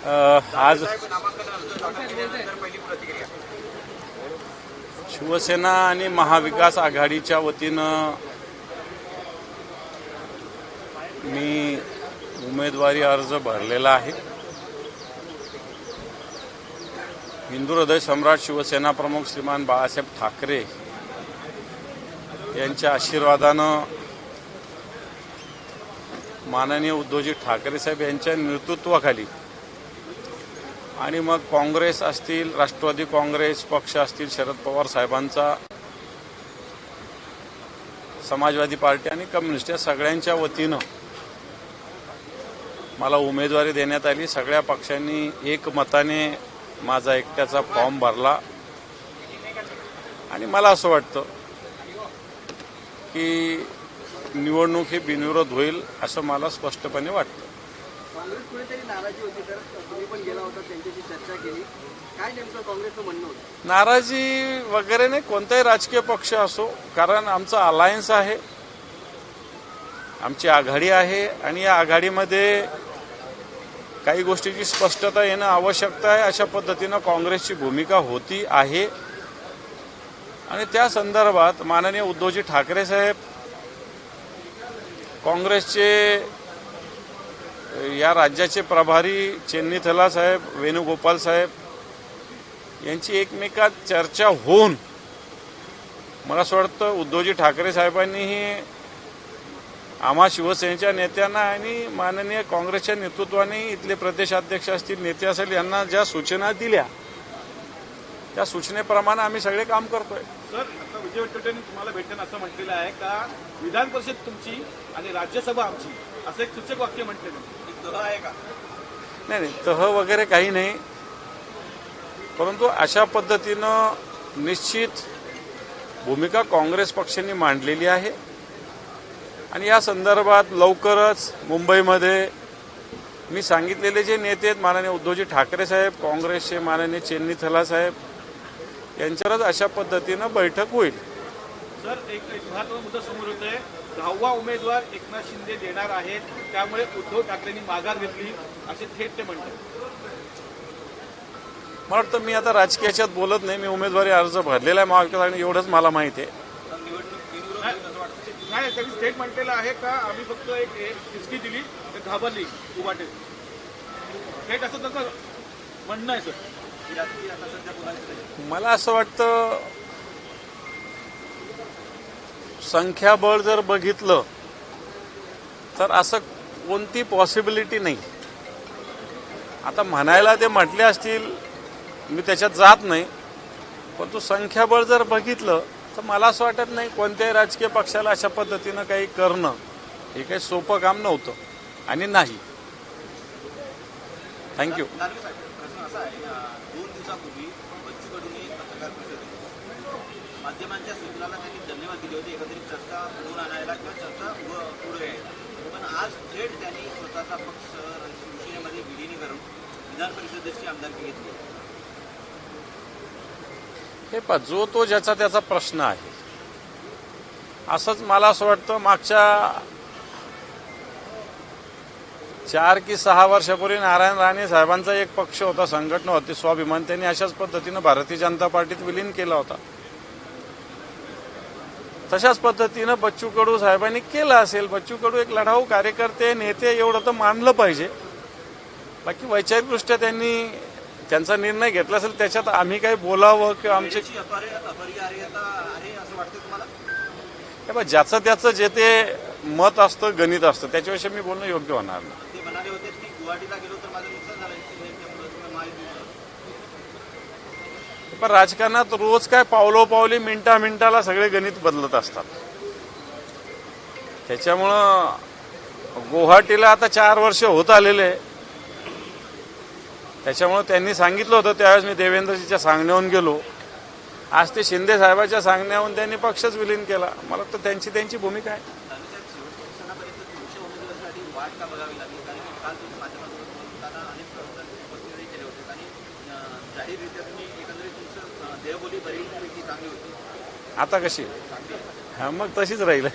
आज शिवसेना आणि महाविकास आघाडीच्या वतीनं मी उमेदवारी अर्ज भरलेला आहे. हिंदू हृदय सम्राट शिवसेना प्रमुख श्रीमान बाळासाहेब ठाकरे यांच्या आशीर्वादानं माननीय उद्धवजी ठाकरे साहेब यांच्या नेतृत्वाखाली आणि मग काँग्रेस असतील, राष्ट्रवादी काँग्रेस पक्ष असतील, शरद पवार साहेबांचा, समाजवादी पार्टी आणि कम्युनिस्ट या सगळ्यांच्या वतीनं मला उमेदवारी देण्यात आली. सगळ्या पक्षांनी एकमताने माझा एकट्याचा फॉर्म भरला आणि मला असं वाटतं की निवडणूक ही बिनविरोध होईल असं मला स्पष्टपणे वाटतं. काँग्रेस कुठेतरी नाराजी होती, तर तुम्ही पण गेला होता, त्यांच्याशी चर्चा केली. काय नेमकं काँग्रेसचं म्हणणं होतं? नाराजी वगैरे नाही, कोणताही राजकीय पक्ष असो, कारण आमचं अलायन्स आहे, आमची आघाडी आहे आणि या आघाडीमध्ये काही गोष्टीची स्पष्टता येणं आवश्यकता आहे. अशा पद्धतीनं काँग्रेसची भूमिका होती आहे आणि त्या संदर्भात माननीय उद्धवजी ठाकरे साहेब, काँग्रेसचे या राज्याचे प्रभारी चेन्नीथला साहेब, वेणुगोपाल साहेब यांची एकमेकात चर्चा होऊन मला असं वाटतं उद्धवजी ठाकरे साहेबांनीही आम्हा शिवसेनेच्या नेत्यांना आणि माननीय काँग्रेसच्या नेतृत्वाने इथले प्रदेशाध्यक्ष असतील, नेते असतील, यांना ज्या सूचना दिल्या त्या सूचनेप्रमाणे आम्ही सगळे काम करतोय. सर, आता विजय वडेट्टीवारांनी तुम्हाला भेटताना असं म्हटलेलं आहे का विधान परिषद तुमची आणि राज्यसभा आमची, असं एक सूचक वाक्य म्हटलेलं आहे का? नाही, तह वगैरे काही नाही, परंतु अशा पद्धतीनं निश्चित भूमिका काँग्रेस पक्षाने मांडलेली आहे आणि या संदर्भात लवकरच मुंबईमध्ये मी सांगितलेले जे नेते आहेत, माननीय उद्धवजी ठाकरे साहेब, काँग्रेसचे माननीय चेन्नीथला साहेब यांच्यावरच अशा पद्धतीनं बैठक होईल. सर, एक महत्त्वाचा मुद्दा समोर येत आहे. 10वा उमेदवार एकनाथ शिंदे देणार आहेत, त्यामुळे उद्धव ठाकरेंनी माघार घेतली असे थेट ते म्हणतात. मला वाटतं मी आता राजकीयाच्यात बोलत नाही, मी उमेदवारी अर्ज भरलेला आहे महाविकास आणि एवढंच मला माहिती आहे. नाही, त्यांनी थेट म्हटलेलं आहे का आम्ही फक्त एक हिसकी दिली तर घाबरली उभाटे, थेट असं त्याचं म्हणणं आहे. सर, मला असं वाटतं संख्याबळ जर बघितलं तर असं कोणती पॉसिबिलिटी नाही. आता म्हणायला ते म्हटले असतील, मी त्याच्यात जात नाही, परंतु संख्याबळ जर बघितलं तर मला असं वाटत नाही कोणत्याही राजकीय पक्षाला अशा पद्धतीनं काही करणं हे काही सोपं काम नव्हतं आणि नाही. थँक्यू. माध्यमांच्या सूचनाला त्यांनी धन्यवाद दिले होते, एकत्रित चर्चा घडवून आणायला किंवा चर्चा पुढे आहे, पण आज थेट त्यांनी स्वतःचा पक्ष शिवसेनेमध्ये विलीन करून विधान परिषदेची आमदारकी घेतली. हे पहा, जो तो ज्याचा त्याचा प्रश्न आहे. असंच मला असं वाटतं मागच्या 4 की 6 वर्षापूर्वी नारायण राणे साहेबांचा एक पक्ष होता, संघटना होती स्वाभिमान, त्यांनी अशाच पद्धतीनं भारतीय जनता पार्टीत विलीन केला होता. तशाच पद्धतीनं बच्चू कडू साहेबांनी केलं असेल. बच्चू कडू एक लढाऊ कार्यकर्ते, नेते, एवढं तर मानलं पाहिजे. बाकी वैचारिकदृष्ट्या त्यांनी त्यांचा निर्णय घेतला असेल, त्याच्यात आम्ही काही बोलावं किंवा आमचे ज्याचं त्याचं जे ते मत असतं, गणित असतं, त्याच्याविषयी मी बोलणं योग्य होणार नाही. पण राजकारणात रोज काय पावलोपावली, मिनिटाला सगळे गणित बदलत असतात. त्याच्यामुळं गुवाहाटीला आता 4 वर्ष होत आलेले, त्याच्यामुळं त्यांनी सांगितलं होतं त्यावेळेस मी देवेंद्रजीच्या सांगण्याहून गेलो. आज ते शिंदे साहेबाच्या सांगण्याहून त्यांनी पक्षच विलीन केला. मला वाटतं त्यांची भूमिका आहे. आता कशी? मग तशीच राहील.